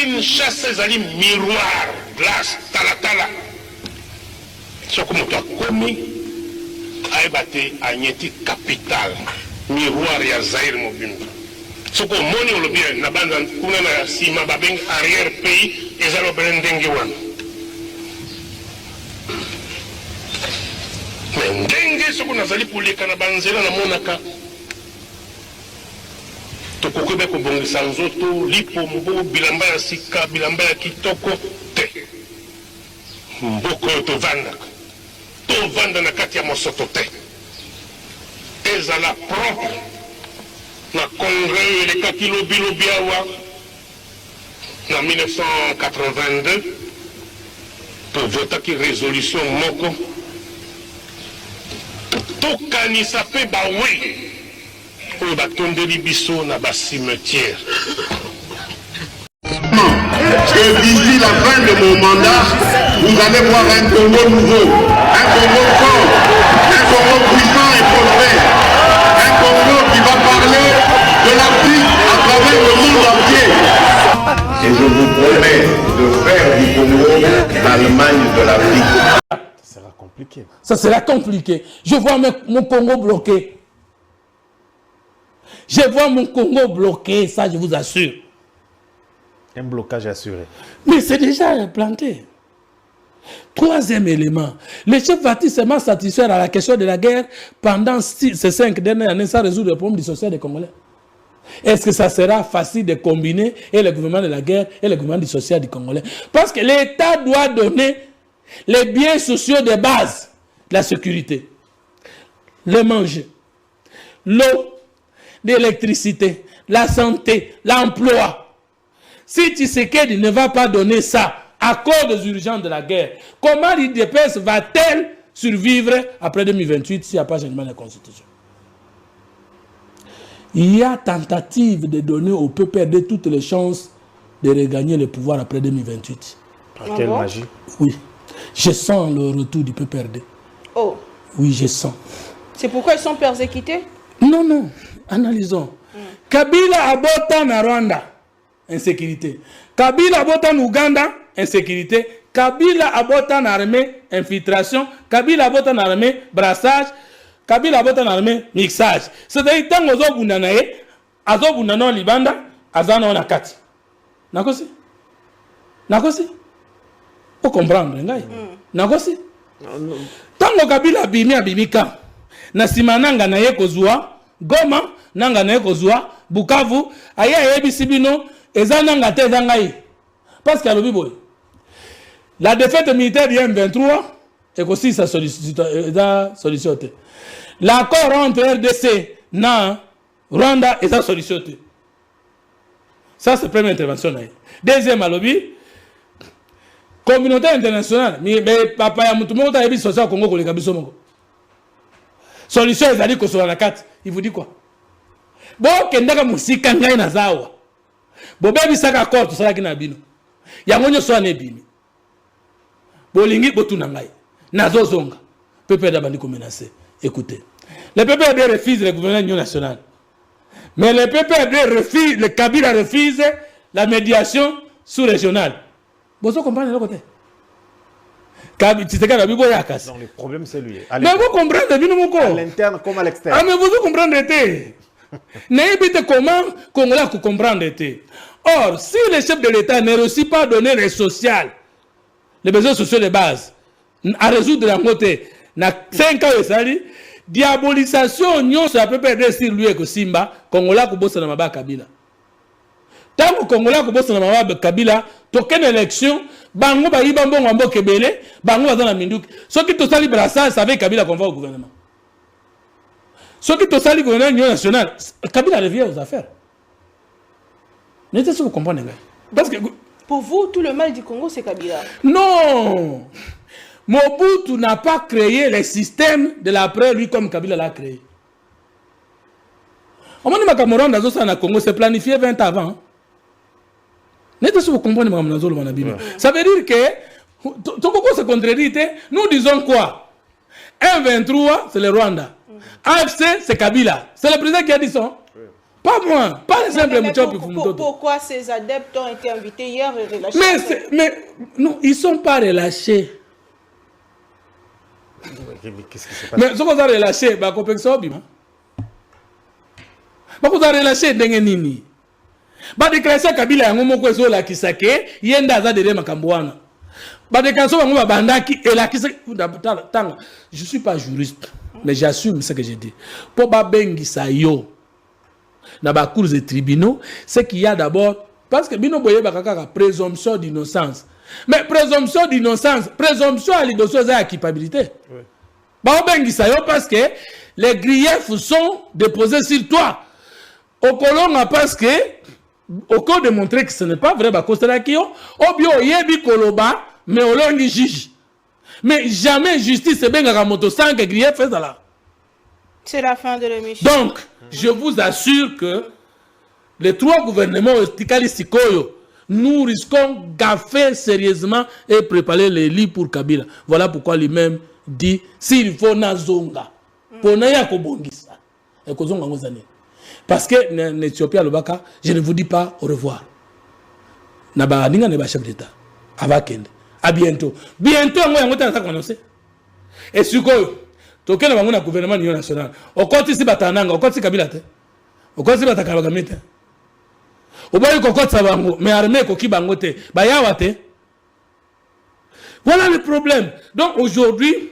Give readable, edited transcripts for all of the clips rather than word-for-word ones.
Kinshasa ezali miroir, glace, talatala. Soko moto akomi aebate anyeti capital, miroir ya Zaire mobimba. Soko moni olobi na banda kuna na sima babeng arrière pays ezalo brandenge wana. Ndenge soko nazali koleka na banzela na monaka tokokobe kobongisa nzoto lipombo bilamba ya sika bilamba ya kitoko te mboko oyo tovanda na kati ya mosoto te ezala propre na congres oyo elekaki lobilobi awa na 1982 tovotaki résolution moko tokanisa mpe bawe oyo batondeli biso na bacimetière. Que d'ici la fin de mon mandat, vous allez voir un Congo nouveau, un Congo fort, un Congo puissant et prospère, un Congo qui va parler de l'Afrique à travers le monde entier. Et je vous promets de faire du Congo l'Allemagne de l'Afrique. Ça sera compliqué. Ça sera compliqué. Je vois mon Congo bloqué. Je vois mon Congo bloqué, ça je vous assure. Un blocage assuré. Mais c'est déjà implanté. Troisième élément, le chef va-t-il seulement satisfaire à la question de la guerre pendant ces 5 dernières années sans résoudre le problème du social des Congolais? Est-ce que ça sera facile de combiner et le gouvernement de la guerre et le gouvernement du social du Congolais? Parce que l'État doit donner les biens sociaux de base, la sécurité, le manger, l'eau, l'électricité, la santé, l'emploi. Si Tshisekedi ne va pas donner ça à cause des urgences de la guerre, comment l'IDPS va-t-elle survivre après 2028 s'il n'y a pas changement de la Constitution? Il y a tentative de donner au PPRD toutes les chances de regagner le pouvoir après 2028. Par quelle magie? Oui. Je sens le retour du PPRD. Oh. Oui, je sens. C'est pourquoi ils sont persécutés? Non, non. Analysons. Kabila abota na Rwanda, insécurité. Kabila abota na Ouganda, insécurité. Kabila abota na armée, infiltration. Kabila abota na armée, brassage. Kabila abota na armée, mixage. C'est-à-dire tant ozo bundana ye, azo bundana libanda, azana na kati. Nakosi? Nakosi? Faut comprendre, ngai. Nakosi? Tango Kabila abimika. Na simananga na ye kozua Goma nanga na ye kozua Bukavu aya yebisi bino eza nanga te eza ngai parce que alobi boy la défaite militaire du M23 est aussi sa solution te l'accord entre RDC na Rwanda est sa solution te ça c'est première intervention na ye. Deuxième alobi communauté internationale mais papa ya mutu moko ta yebi social Congo koleka biso moko solution ezali kosola na kati. Il vous dit quoi? Bon, kendaka musika ngai na zawa. Bo bebi saka accord to sala kina bino. Yango nyo so na ebimi. Bo lingi botu na ngai. Nazo zonga. PPRD bandi ko menacer. Écoutez. Le PPRD refuse le gouvernement de l'Union nationale. Mais le PPRD refuse, le Kabila refuse la médiation sous-régionale. Vous comprenez le côté? Non, le problème c'est lui. Mais vous comprenez, à l'interne comme à l'externe. Ah, mais vous comprenez. N'ayez comment Congolais comprendre. Or, si le chef de l'État ne réussit pas à donner les sociales, les besoins sociaux de base, à résoudre la côté, dans 5 ans, diabolisation, nous ça peut perdre sur lui et Simba, Congolais qui bosse dans ma Kabila. Tant que Congolais qui bosse dans ma Kabila, token élection, bango ba yiba mbongo mboke belé, bango bazana minduki. Ce qui te sali brassage, ça avec Kabila qu'on va au gouvernement. Ce qui te sali gouvernement de l'Union nationale, Kabila revient aux affaires. N'était-ce que vous comprenez? Parce que pour vous, tout le mal du Congo, c'est Kabila. Non! Mobutu n'a pas créé les systèmes de l'après-lui comme Kabila l'a créé. Au moment où Cameroun dans le Congo, c'est planifié 20 ans avant. N'était-ce que vous comprenez? Ça veut dire que tout le se contredit. Nous disons quoi? M23, c'est le Rwanda. AFC, c'est Kabila. C'est le président qui a dit ça. Pas moi. Pas les simples Mouchop. Pourquoi ces adeptes ont été invités hier et relâchés? Mais non, ils ne sont pas relâchés. Qu'est-ce qui se passe? Mais ce qu'on a relâché, bah, complexe obima. Bah, qu'on a relâché, dengenini. Bah, déclaration Kabila, on m'a dit la kisake, yenda za de makambouana. Bah, déclaration on m'a bandaki et la kisake. Je suis pas juriste, mais j'assume ce que j'ai dit. Pour babengi sa yo, na ba cours de tribunaux, c'est qu'il y a d'abord, parce que bino boye bakaka présomption d'innocence. Mais présomption d'innocence, présomption à l'innocence et à culpabilité. Bah, parce que les griefs sont déposés sur toi. Au colon, parce que, au cas de montrer que ce n'est pas vrai, bah, au bio, yebi koloba, mais au long du juge. Mais jamais justice est bien à moto sans que grief fait ça là. C'est la fin de l'émission. Donc, je vous assure que les trois gouvernements, nous risquons gaffer sérieusement et préparer les lits pour Kabila. Voilà pourquoi lui-même dit s'il faut nazonga pour naya kobongisa et kozonga ngozane. Parce que n'Éthiopie alobaka, je ne vous dis pas au revoir. Naba ninga ne ba chef d'État. Avakende. À bientôt. Bientôt on va ngota ça connaissez. Et suko tokena bango na gouvernement union nationale. Okoti si batananga, okoti Kabila te. Okoti batakaba gamite. Oboyi kokotsa bango, mais armée koki bango te. Bayawa te. Voilà le problème. Donc aujourd'hui,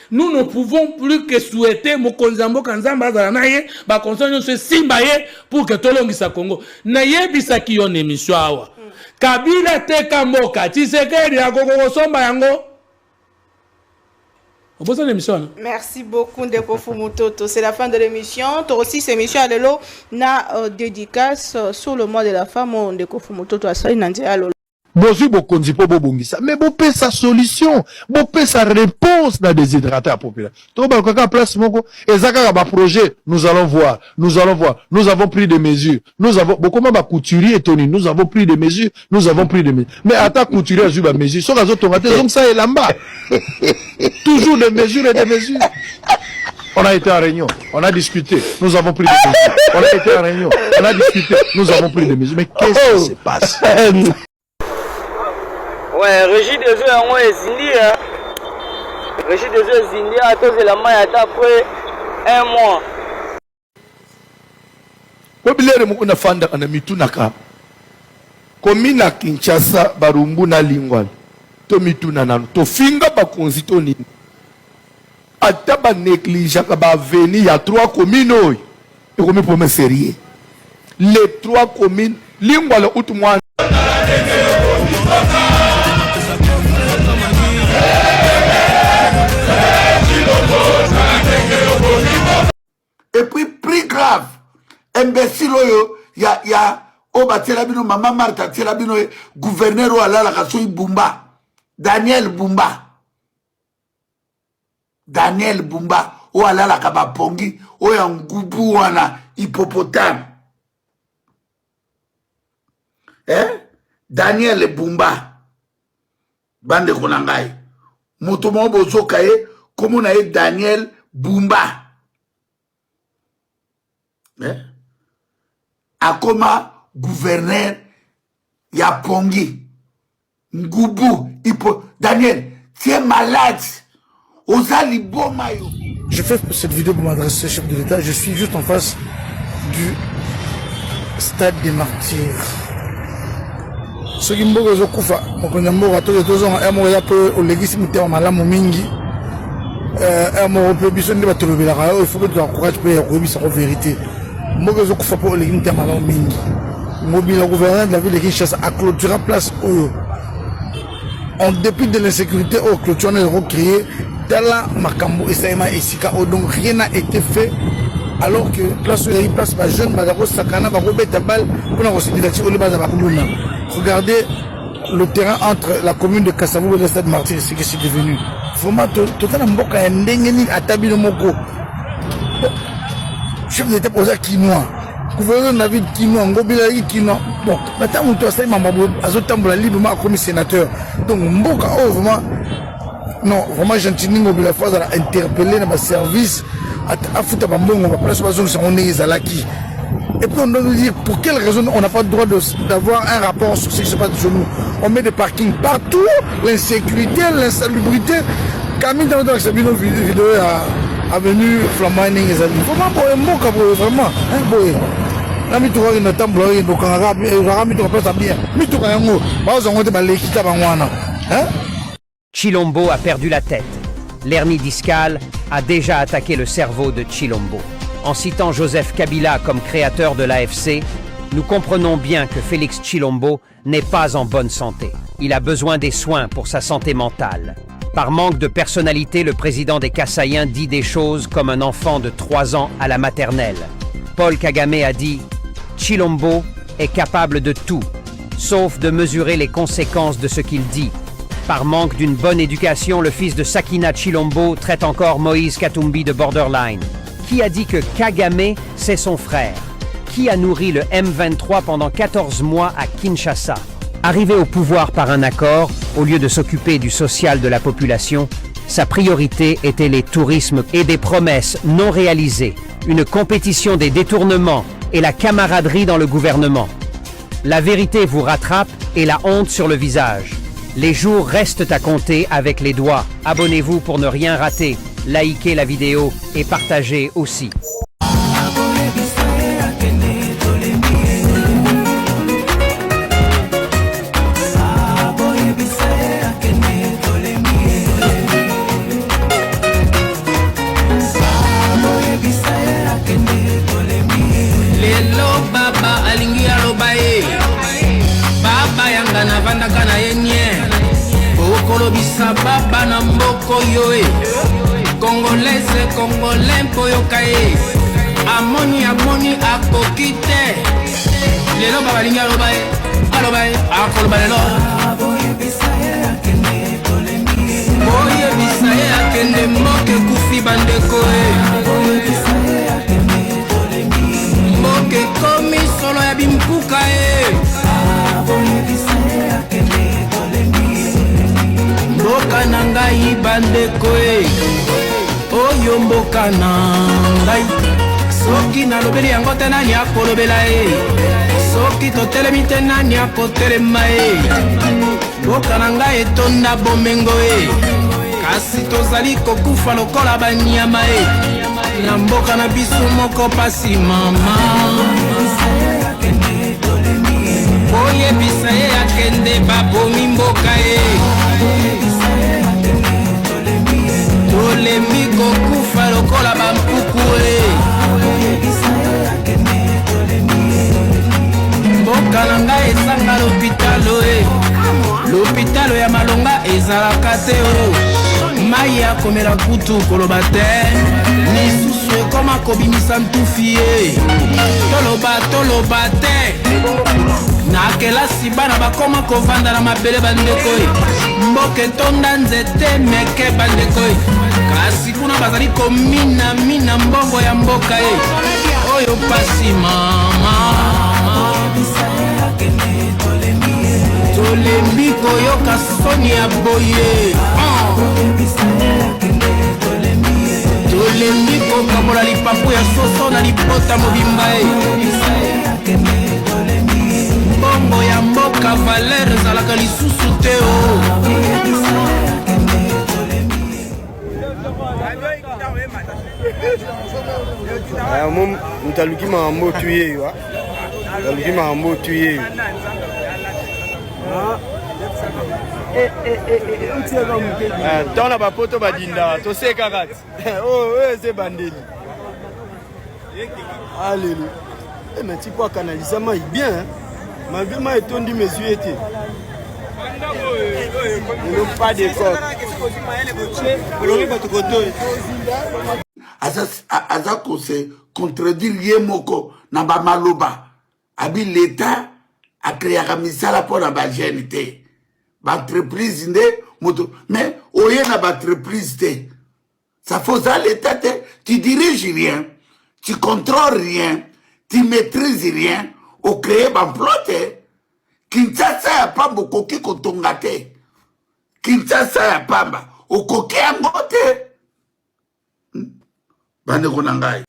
nous ne pouvons plus que souhaiter Mokonzambo Kanzamba Zanaye, ba consonne se simbaye pour que tolongisa Congo. Naye bisaki yon émission awa. Kabila te kamoka, Tshisekedi akoko somba yango. Merci beaucoup Ndeko Fumutoto. C'est la fin de l'émission. Toi aussi, c'est Michel Alelo na dédicace sur le mois de la femme. Ndeko Fumutoto a ça inandi alolo. Bozu bokonzi po bobongisa mais bopé sa solution, bopé sa réponse na déshydrater la population. To ba kaka place moko ezaka ba projet, nous allons voir. Nous avons pris des mesures. Nous avons comment ba couturier et Tony, nous avons pris des mesures, Mais attends couturier a ba mesures, so gazo tongate donc ça est là-bas. Toujours des mesures et des mesures. On a été en réunion, on a discuté, nous avons pris des mesures. On a été en réunion, on a discuté, nous avons pris des mesures. Mais qu'est-ce qui se passe? Ouais, Régis des œufs en moi est zindi. Régis des œufs zindi à cause de la maille après un mois. Kobilere mukuna fanda kana mitunaka. Komina Kinshasa barumbu na lingwal. To mituna nanu. To finga bakonzi to nini. Ata ba néglige ka ba veni ya 3 communes. Et comme promesse sérieux. Les 3 communes lingwal utumwa. Et puis, plus grave, imbécile, il y a Obatirabino, Maman Martha, Tirabino, gouverneur ou Alala Kassoui Bumba, Daniel Bumba, ou Alala Kabapongi, ou Yangoubou, Wana, hippopotame. Daniel Bumba, Bande Konangai, Motomo Bozokaye, comme on a eu Daniel Bumba. Akoma gouverneur ya Pongi Ngoubou Daniel, tu es malade. Je fais cette vidéo pour m'adresser au chef de l'État. Je suis juste en face du stade des martyrs. Ce qui me dit Koufa, il faut que tu encourages la vérité. Mogozo Koufa pour les guinées malin mingi. Mobile gouverneur de la ville de Kinshasa a clôturé la place où, en dépit de l'insécurité, au clôture est recréé. Dala Makambo et Saïma et Sika, donc rien n'a été fait. Alors que place où il y a une place, les jeunes, Sakana, Tabal, regardez le terrain entre la commune de Kassavou et le stade Martyr, ce que c'est devenu. Vraiment, totalement, Mboka, Ndengeni, Atabi, Moko. Chef d'État posé Kinois. Gouverneur David Kinois, Ngobila Kinois. Bon, maintenant, on doit savoir que Azotambola librement comme sénateur. Donc, Mboka, oh, vraiment, non, vraiment, Gentini Ngobila Foz a interpellé dans le service. À foutre à Bambon, on va placer on est Zalaki. Et puis on doit nous dire pour quelle raison on n'a pas le droit d'avoir un rapport sur ce qui se passe chez nous. On met des parkings partout, l'insécurité, l'insalubrité. Camille dans le vidéo a venu flammer les amis. Comment pour un mot vraiment hein boy. La mi toka na tamblo ino kanga mi toka pesa bien. Mi toka yango ba zo ngote ba lekita bangwana. Hein? Chilombo a perdu la tête. L'hernie discale a déjà attaqué le cerveau de Chilombo. En citant Joseph Kabila comme créateur de l'AFC, nous comprenons bien que Félix Chilombo n'est pas en bonne santé. Il a besoin des soins pour sa santé mentale. Par manque de personnalité, le président des Kassaïens dit des choses comme un enfant de 3 ans à la maternelle. Paul Kagame a dit « Chilombo est capable de tout, sauf de mesurer les conséquences de ce qu'il dit ». Par manque d'une bonne éducation, le fils de Sakina Chilombo traite encore Moïse Katumbi de borderline. Qui a dit que Kagame, c'est son frère? Qui a nourri le M23 pendant 14 mois à Kinshasa? Arrivé au pouvoir par un accord, au lieu de s'occuper du social de la population, sa priorité était les tourismes et des promesses non réalisées, une compétition des détournements et la camaraderie dans le gouvernement. La vérité vous rattrape et la honte sur le visage. Les jours restent à compter avec les doigts. Abonnez-vous pour ne rien rater. Likez la vidéo et partagez aussi. Lelo baba alingi alobaye baba yanga na vandaka na yenye okolobisa baba na mboko yoe Congolaise Congolais mpo yokaye amoni akoki te lelo baba alingi alobaye akoloba lelo oyebisa ye akende mboka ekufi bandeko mboka ekomi solo ya bimpuka mboka na ngai bandeko oyo mboka na ngai soki nalobeli yango te nani akolobela soki totelemi te nani akotelema mboka na ngai etonda bomengo kasi tozali kokufa lokola banyama na mboka na biso moko pasi mama oyebisa ye akende babomi mboka tolembi kokufa lokola bampuku mboka na ngai ezanga lopitalo ya malonga ezalaka te mai ya komela kutu koloba te lisusu ekoma kobimisa ntufi toloba te na kelasi bana bakoma kovanda na mabele bandeko mboka etonda nzete meke bandeko kasi kuna bazali kominamina mbongo ya mboka oyo pasi mama tolembi koyoka soni ya boye tolembi kokabola lipapu ya soso na lipota mobimba mbongo ya mboka valeur ezalaka lisusu te moto aluki makambo otuye yo aluki makambo otuye yo ntango na bapoto badindaka tosekaka ti oyo eze bandeli alelo meti po akanaliza mai bien malgré mai etondi mesure ete elo pas de corps olongi bato kotoye aza kose contredire ye moko na bamaloba abi l'état akreaka misala mpo na bagene te baentreprise nde moto mais oye na baentreprise te ça faut ça l'état te tu diriges rien tu contrôles rien tu maîtrises rien ocrée bamploi te Kinshasa ya pamba okoki kotonga te Kinshasa ya pamba okoki yango te bandeko na ngai